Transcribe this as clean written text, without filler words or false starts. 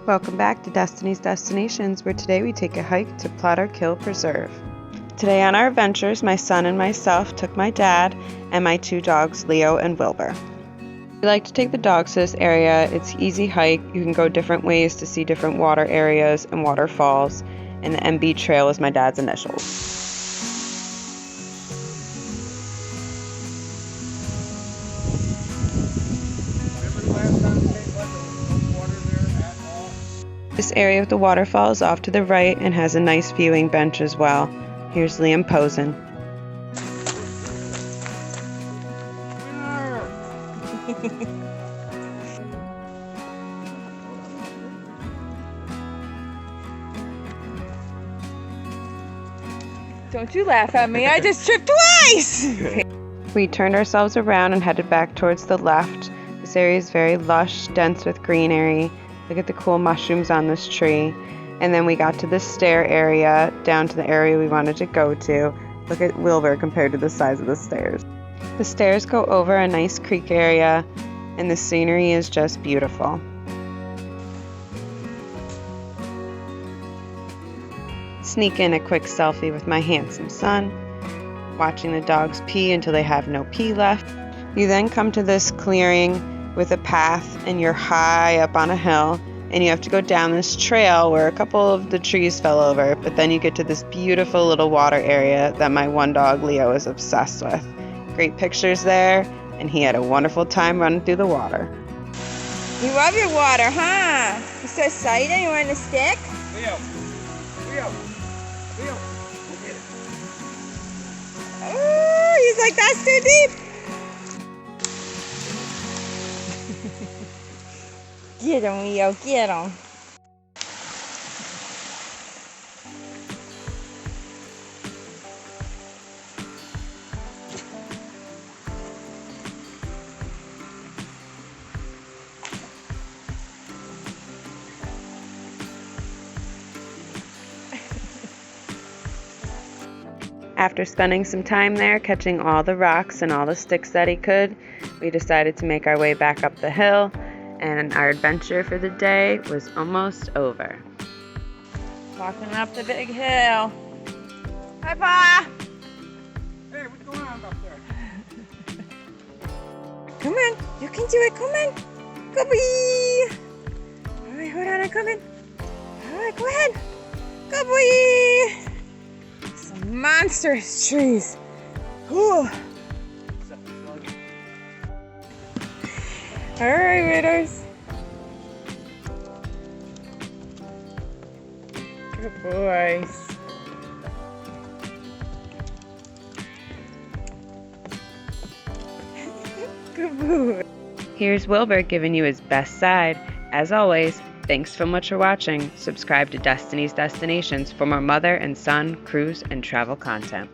Welcome back to Destiny's Destinations, where today we take a hike to Plotter Kill Preserve. Today on our adventures, my son and myself took my dad and my two dogs, Leo and Wilbur. We like to take the dogs to this area. It's an easy hike. You can go different ways to see different water areas and waterfalls, and the MB Trail is my dad's initials. This area of the waterfall is off to the right and has a nice viewing bench as well. Here's Liam posing. Don't you laugh at me, I just tripped twice! We turned ourselves around and headed back towards the left. This area is very lush, dense with greenery. Look at the cool mushrooms on this tree. And then we got to this stair area, down to the area we wanted to go to. Look at Wilbur compared to the size of the stairs. The stairs go over a nice creek area, and the scenery is just beautiful. Sneak in a quick selfie with my handsome son, watching the dogs pee until they have no pee left. You then come to this clearing with a path, and you're high up on a hill, and you have to go down this trail where a couple of the trees fell over, but then you get to this beautiful little water area that my one dog Leo is obsessed with. Great pictures there, and he had a wonderful time running through the water. You love your water, huh? You're so excited, you want a stick? Leo, go get it. Oh, he's like, that's too deep. Get him, Leo, get him. After spending some time there, catching all the rocks and all the sticks that he could, we decided to make our way back up the hill, and our adventure for the day was almost over. Walking up the big hill. Hi, Pa! Hey, what's going on up there? Come on, you can do it, come on. Go boy! All right, hold on, I'm coming. All right, go ahead. Go boy! Some monstrous trees. Whew. All right, widders. Good boys. Good boy. Here's Wilbur giving you his best side. As always, thanks so much for watching. Subscribe to Destiny's Destinations for more mother and son cruise and travel content.